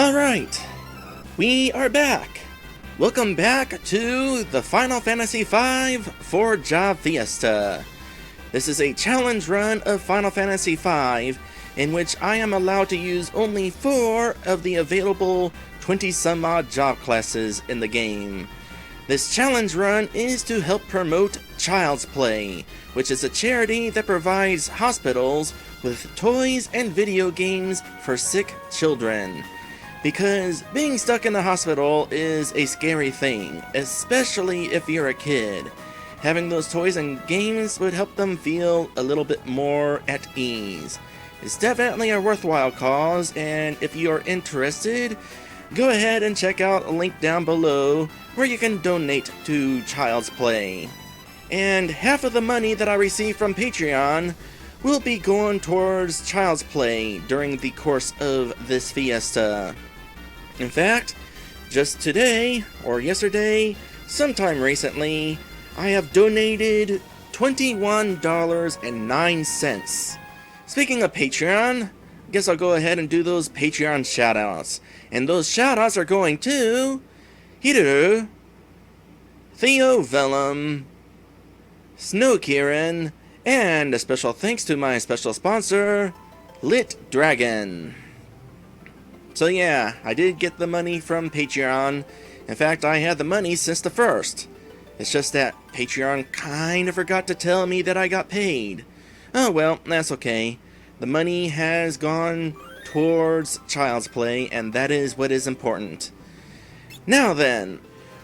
Alright, we are back. Welcome back to the Final Fantasy V for Job Fiesta. This is a challenge run of Final Fantasy V in which I am allowed to use only 4 of the available 20-some-odd job classes in the game. This challenge run is to help promote Child's Play, which is a charity that provides hospitals with toys and video games for sick children. Because being stuck in the hospital is a scary thing, especially if you're a kid. Having those toys and games would help them feel a little bit more at ease. It's definitely a worthwhile cause, and if you are interested, go ahead and check out a link down below where you can donate to Child's Play. And half of the money that I receive from Patreon will be going towards Child's Play during the course of this fiesta. In fact, just today, or yesterday, sometime recently, I have donated $21.09. Speaking of Patreon, I guess I'll go ahead and do those Patreon shoutouts. And those shoutouts are going to Hiru, Theo Vellum, Snow Kieran, and a special thanks to my special sponsor, Lit Dragon. So yeah, I did get the money from Patreon. In fact, I had the money since the first. It's just that Patreon kind of forgot to tell me that I got paid. Oh well, that's okay. The money has gone towards Child's Play, and that is what is important. Now then,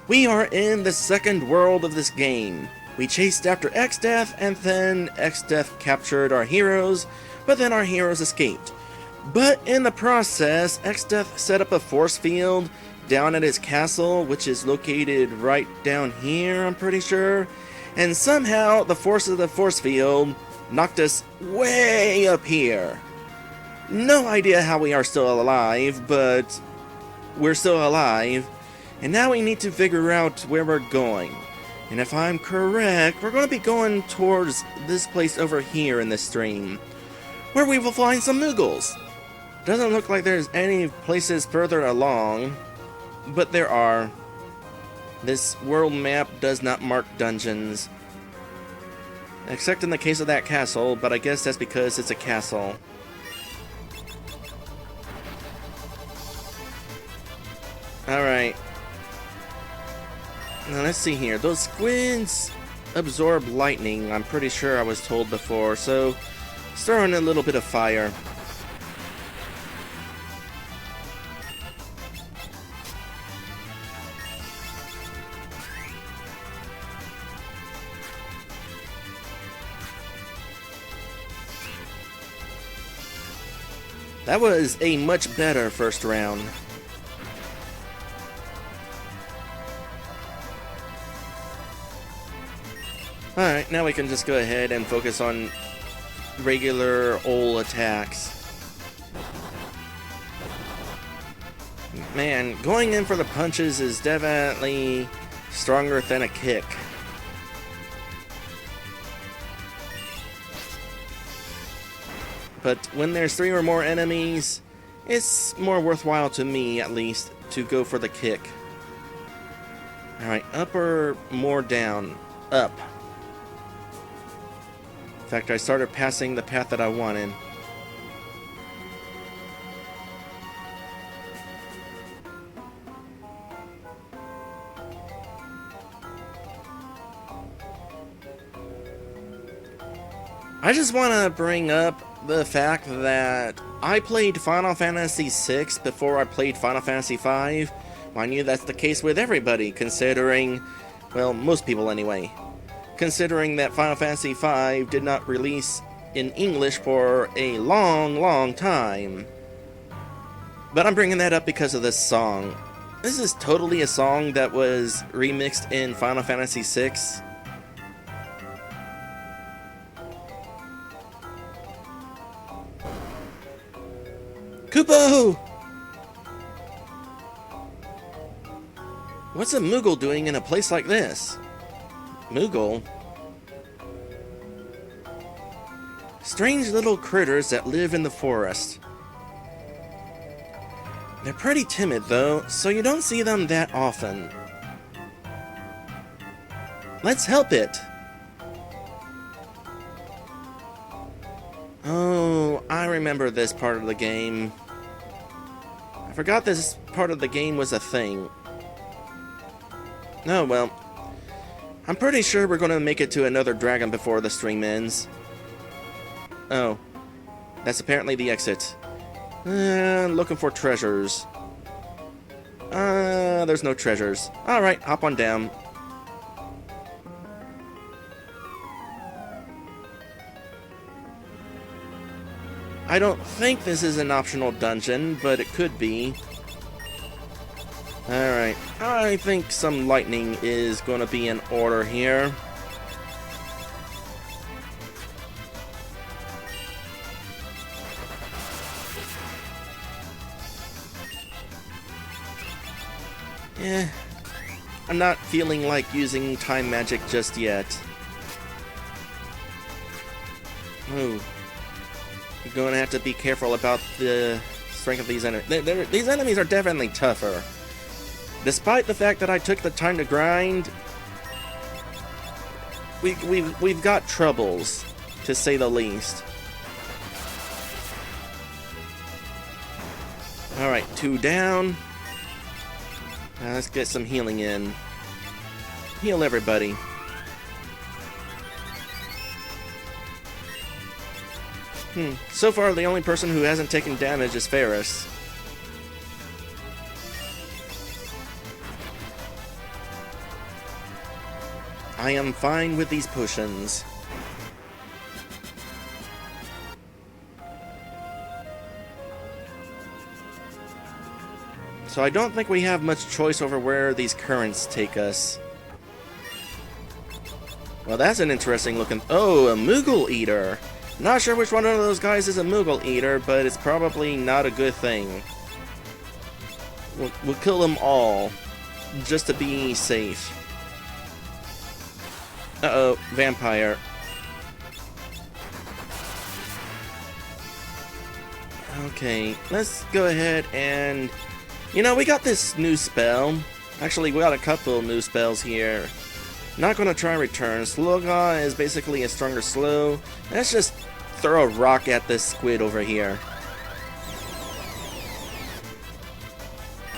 we are in the second world of this game. We chased after X-Death, and then X-Death captured our heroes, but then our heroes escaped. But in the process, X-Death set up a force field down at his castle, which is located right down here, I'm pretty sure. And somehow, the force of the force field knocked us way up here. No idea how we are still alive, but we're still alive. And now we need to figure out where we're going. And if I'm correct, we're going to be going towards this place over here in this stream, where we will find some Mughals. Doesn't look like there's any places further along, but there are. This world map does not mark dungeons, except in the case of that castle, but I guess that's because it's a castle. Alright. Now let's see here. Those squids absorb lightning, I'm pretty sure I was told before, so let's throw in a little bit of fire. That was a much better first round. Alright, now we can just go ahead and focus on regular old attacks. Man, going in for the punches is definitely stronger than a kick. But when there's 3 or more enemies, it's more worthwhile to me, at least, to go for the kick. Alright, up or more down? Up. In fact, I started passing the path that I wanted. I just want to bring up the fact that I played Final Fantasy VI before I played Final Fantasy V. Mind you, that's the case with everybody, considering, well, most people anyway. Considering that Final Fantasy V did not release in English for a long time. But I'm bringing that up because of this song. This is totally a song that was remixed in Final Fantasy VI. Kupo! What's a Mughal doing in a place like this? Mughal? Strange little critters that live in the forest. They're pretty timid though, so you don't see them that often. Let's help it! Oh, I remember this part of the game. I forgot this part of the game was a thing. Oh well. I'm pretty sure we're gonna make it to another dragon before the stream ends. Oh. That's apparently the exit. Looking for treasures. There's no treasures. Alright, hop on down. I don't think this is an optional dungeon, but it could be. Alright, I think some lightning is going to be in order here. Yeah, I'm not feeling like using time magic just yet. Ooh. You're going to have to be careful about the strength of these enemies. These enemies are definitely tougher. Despite the fact that I took the time to grind, we've got troubles, to say the least. Alright, 2 down. Now let's get some healing in. Heal everybody. So far, the only person who hasn't taken damage is Ferris. I am fine with these potions. So I don't think we have much choice over where these currents take us. Well, that's an interesting looking... Oh, a Mughal Eater! Not sure which one of those guys is a Mughal Eater, but it's probably not a good thing. We'll kill them all, just to be safe. Uh-oh, vampire. Okay, let's go ahead and... You know, we got this new spell. Actually, we got a couple new spells here. Not gonna try return. Sloga is basically a stronger slow. Let's just throw a rock at this squid over here.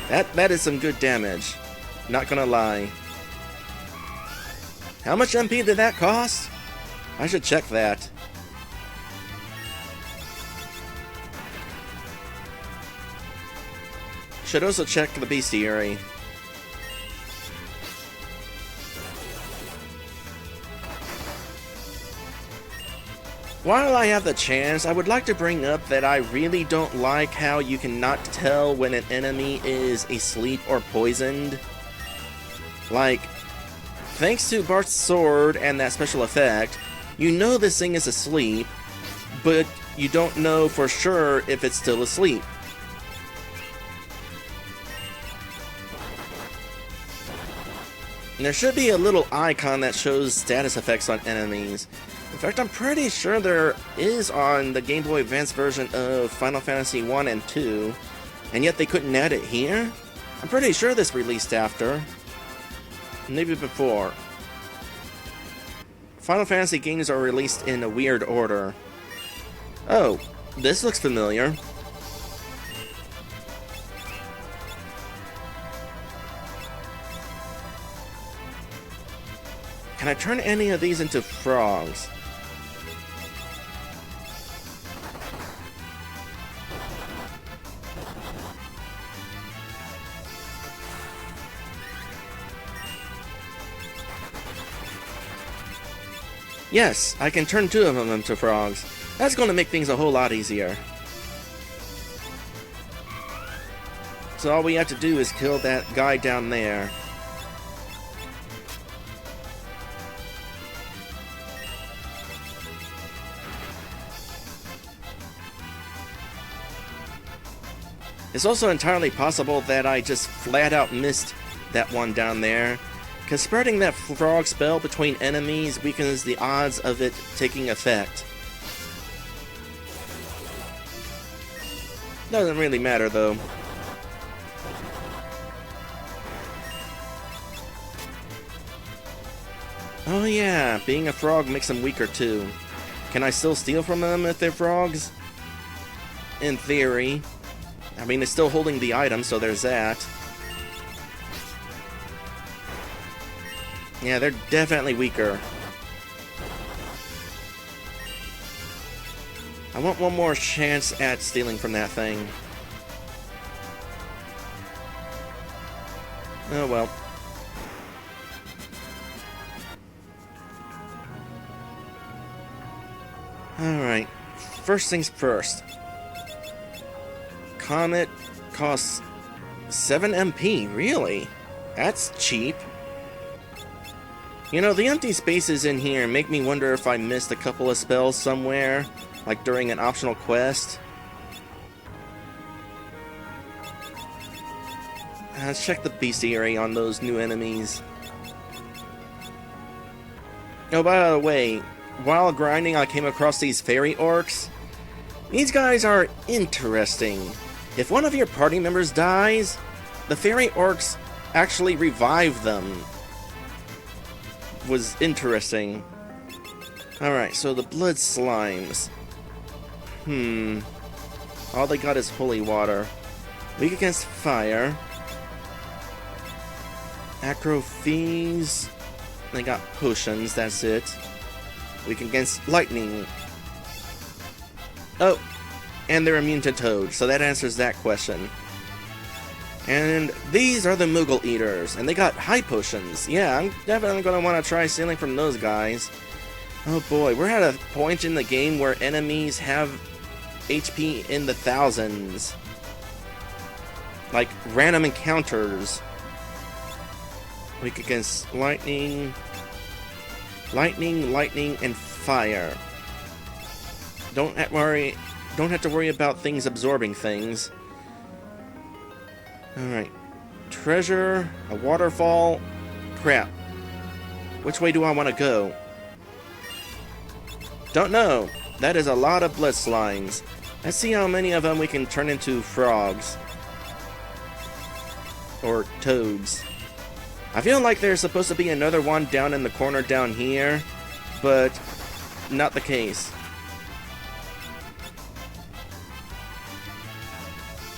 That is some good damage. Not gonna lie. How much MP did that cost? I should check that. Should also check the bestiary. While I have the chance, I would like to bring up that I really don't like how you cannot tell when an enemy is asleep or poisoned. Like, thanks to Bart's sword and that special effect, you know this thing is asleep, but you don't know for sure if it's still asleep. And there should be a little icon that shows status effects on enemies. In fact, I'm pretty sure there is on the Game Boy Advance version of Final Fantasy 1 and 2, and yet they couldn't add it here? I'm pretty sure this released after. Maybe before. Final Fantasy games are released in a weird order. Oh, this looks familiar. Can I turn any of these into frogs? Yes, I can turn 2 of them into frogs. That's going to make things a whole lot easier. So all we have to do is kill that guy down there. It's also entirely possible that I just flat out missed that one down there, because spreading that frog spell between enemies weakens the odds of it taking effect. Doesn't really matter though. Oh yeah, being a frog makes them weaker too. Can I still steal from them if they're frogs? In theory. I mean, it's still holding the item, so there's that. Yeah, they're definitely weaker. I want one more chance at stealing from that thing. Oh well. Alright, first things first. Comet costs 7 MP, really? That's cheap. You know, the empty spaces in here make me wonder if I missed a couple of spells somewhere, like during an optional quest. Let's check the bestiary on those new enemies. Oh, by the way, while grinding I came across these fairy orcs. These guys are interesting. If one of your party members dies, the fairy orcs actually revive them. Was interesting. Alright, so the blood slimes. All they got is holy water. Weak against fire. Acrophies. They got potions, that's it. Weak against lightning. Oh, and they're immune to toad, so that answers that question. And these are the Mughal Eaters, and they got high potions. Yeah, I'm definitely going to want to try stealing from those guys. Oh boy, we're at a point in the game where enemies have HP in the thousands. Like random encounters. Weak against lightning, and fire. Don't have to worry about things absorbing things. Alright. Treasure, a waterfall. Crap. Which way do I want to go? Don't know. That is a lot of blood slimes. Let's see how many of them we can turn into frogs. Or toads. I feel like there's supposed to be another one down in the corner down here, but not the case.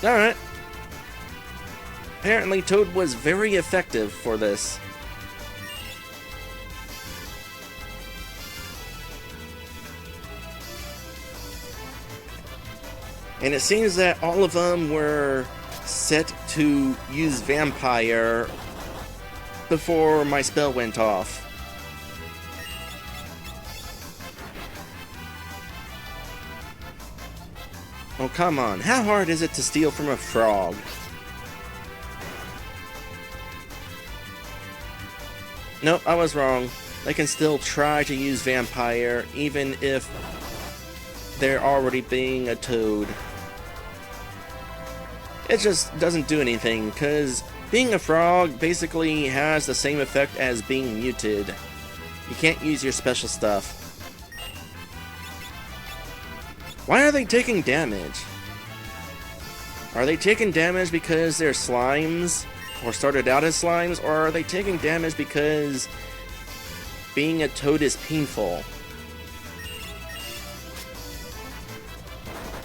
Alright. Apparently Toad was very effective for this. And it seems that all of them were set to use Vampire before my spell went off. Oh, come on. How hard is it to steal from a frog? Nope, I was wrong. They can still try to use Vampire, even if they're already being a toad. It just doesn't do anything, because being a frog basically has the same effect as being muted. You can't use your special stuff. Why are they taking damage? Are they taking damage because they're slimes? Or started out as slimes? Or are they taking damage because being a toad is painful?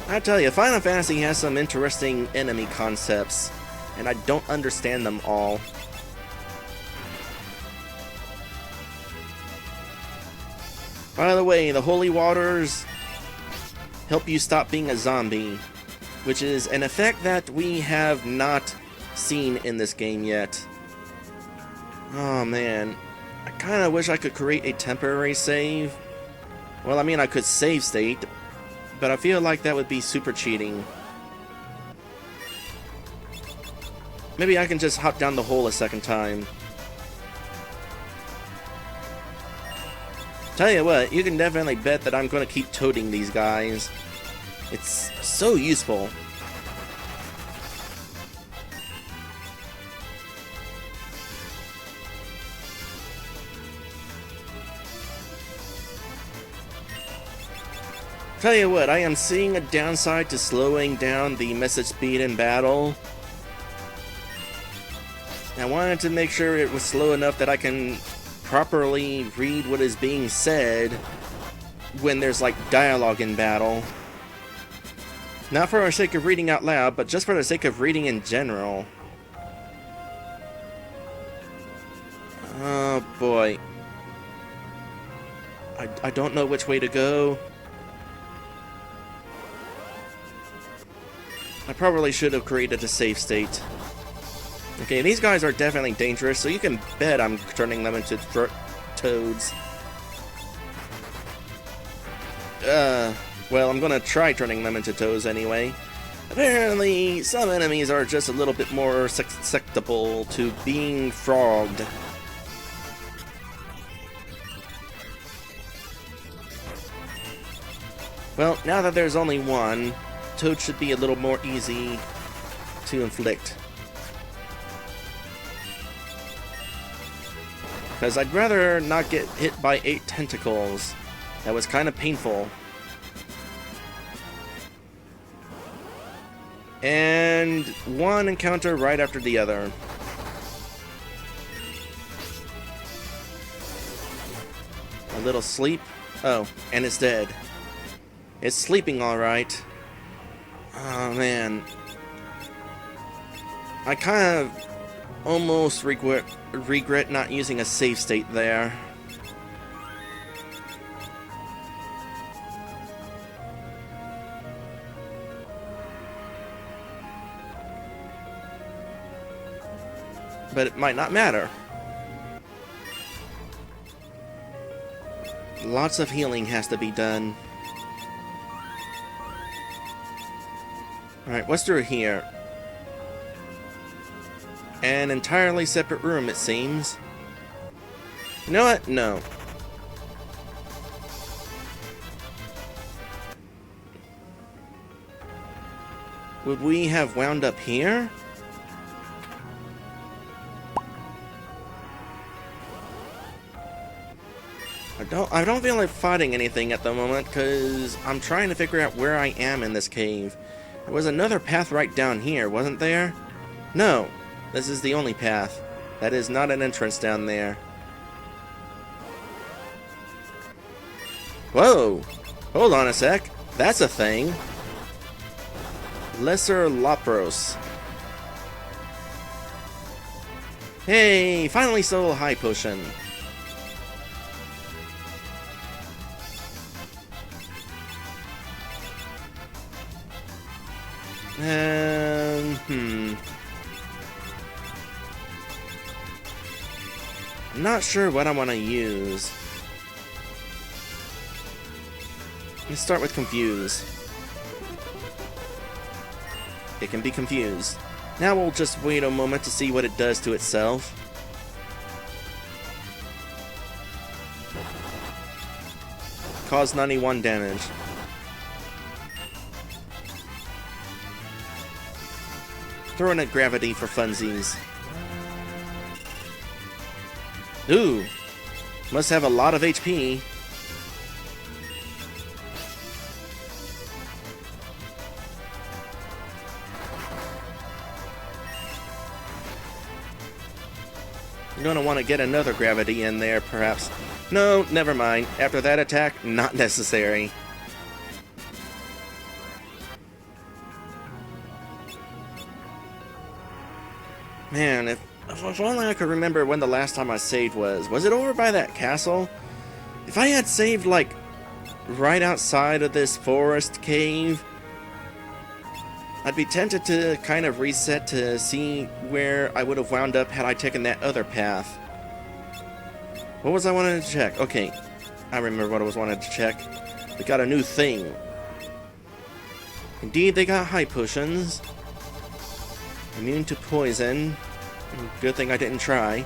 I tell you, Final Fantasy has some interesting enemy concepts, and I don't understand them all. By the way, the holy waters help you stop being a zombie, which is an effect that we have not seen in this game yet. Oh man, I kinda wish I could create a temporary save. Well, I mean, I could save state, but I feel like that would be super cheating. Maybe I can just hop down the hole a second time. Tell you what, you can definitely bet that I'm going to keep toading these guys. It's so useful. Tell you what, I am seeing a downside to slowing down the message speed in battle. I wanted to make sure it was slow enough that I can properly read what is being said when there's like dialogue in battle. Not for the sake of reading out loud, but just for the sake of reading in general. Oh boy. I don't know which way to go. I probably should have created a save state. Okay, these guys are definitely dangerous, so you can bet I'm turning them into toads. Well, I'm gonna try turning them into toads anyway. Apparently, some enemies are just a little bit more susceptible to being frogged. Well, now that there's only one, toad should be a little more easy to inflict. Because I'd rather not get hit by 8 tentacles. That was kind of painful. And one encounter right after the other. A little sleep. Oh, and it's dead. It's sleeping alright. Oh man. I kind of almost regret not using a save state there. But it might not matter. Lots of healing has to be done. Alright, what's through here? An entirely separate room, it seems. You know what? No. Would we have wound up here? I don't feel like fighting anything at the moment, because I'm trying to figure out where I am in this cave. There was another path right down here, wasn't there? No, this is the only path. That is not an entrance down there. Whoa! Hold on a sec. That's a thing. Lesser Lapros. Hey, finally stole a high potion. I'm not sure what I want to use. Let's start with Confuse. It can be confused. Now we'll just wait a moment to see what it does to itself. Cause 91 damage. Throw in a gravity for funsies. Ooh, must have a lot of HP. You're gonna want to get another gravity in there, perhaps. No, never mind. After that attack, not necessary. Man, if only I could remember when the last time I saved was. Was it over by that castle? If I had saved, like, right outside of this forest cave, I'd be tempted to kind of reset to see where I would have wound up had I taken that other path. What was I wanting to check? Okay, I remember what I was wanting to check. We got a new thing. Indeed, they got high potions. Immune to poison. Good thing I didn't try.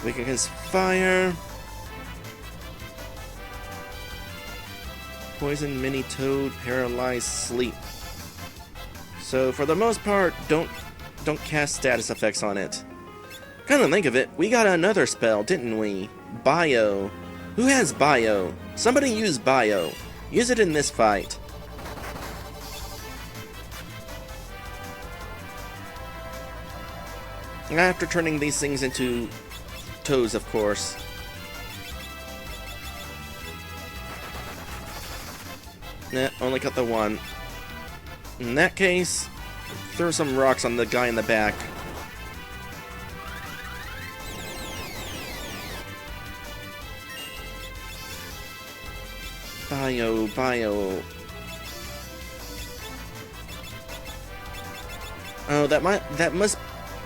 Weak against fire. Poison, mini toad, paralyzed, sleep. So for the most part, don't cast status effects on it. Come to think of it, we got another spell, didn't we? Bio. Who has Bio? Somebody use Bio. Use it in this fight. After turning these things into toads, of course. Nah, only cut the one. In that case, throw some rocks on the guy in the back. Bio. Oh,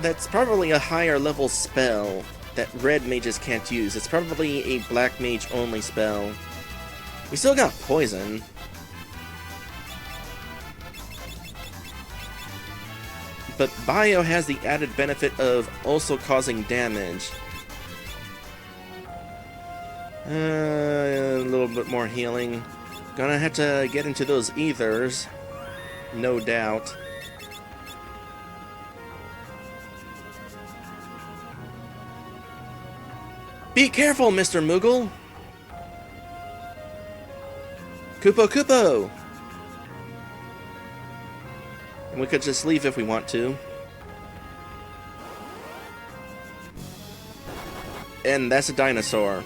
that's probably a higher level spell that red mages can't use. It's probably a black mage only spell. We still got poison. But bio has the added benefit of also causing damage. A little bit more healing. Gonna have to get into those ethers, no doubt. Be careful, Mr. Mughal! Kupo! And we could just leave if we want to. And that's a dinosaur.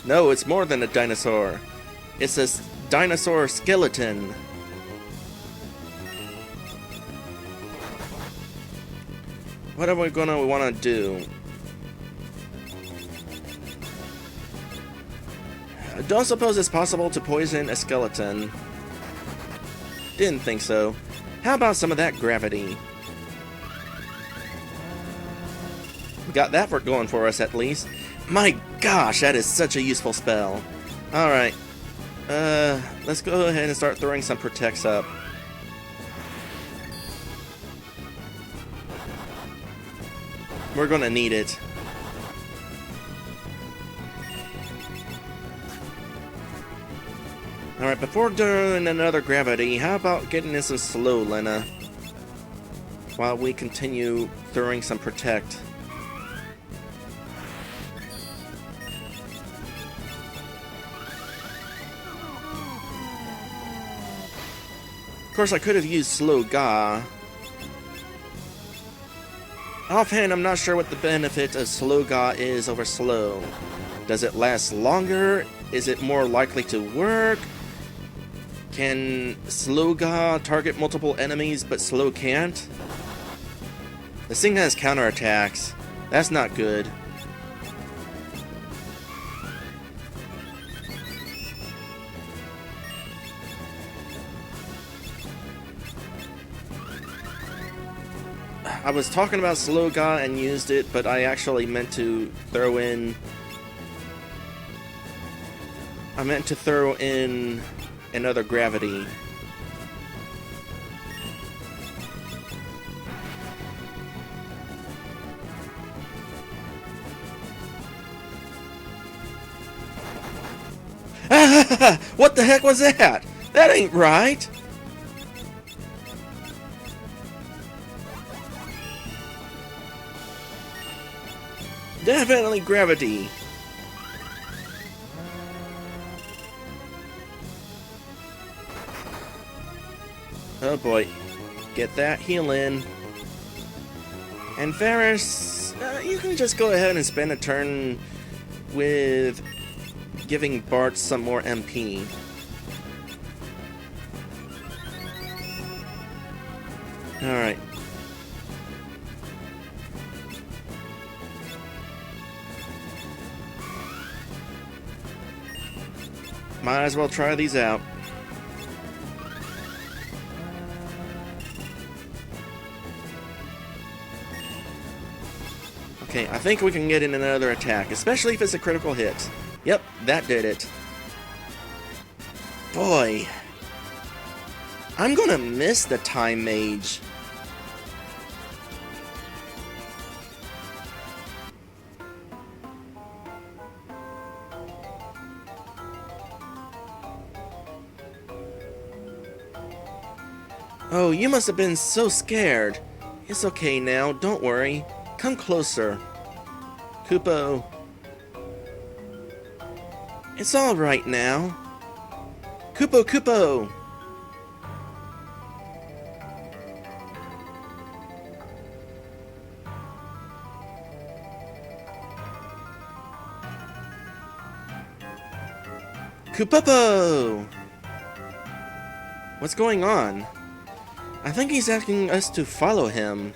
No, it's more than a dinosaur. It's a dinosaur skeleton. What are we gonna want to do? I don't suppose it's possible to poison a skeleton. Didn't think so. How about some of that gravity? We got that for going for us at least. My gosh, that is such a useful spell. Alright. Let's go ahead and start throwing some protects up. We're gonna need it. Alright, before doing another gravity, how about getting in some slow, Lena? While we continue throwing some protect. Of course, I could have used slow Ga. Offhand, I'm not sure what the benefit of slow Ga is over slow. Does it last longer? Is it more likely to work? Can slow Ga target multiple enemies but slow can't? This thing has counterattacks. That's not good. I was talking about slow Ga and used it, but I actually meant to throw in... another gravity. What the heck was that? That ain't right! Definitely gravity. Oh boy. Get that heal in. And Ferris, you can just go ahead and spend a turn with giving Bart some more MP. Alright. Might as well try these out. Okay, I think we can get in another attack, especially if it's a critical hit. Yep, that did it. Boy. I'm gonna miss the Time Mage. Oh, you must have been so scared. It's okay now, don't worry. Come closer. Kupo. It's alright now. Kupo! Kupopo! What's going on? I think he's asking us to follow him.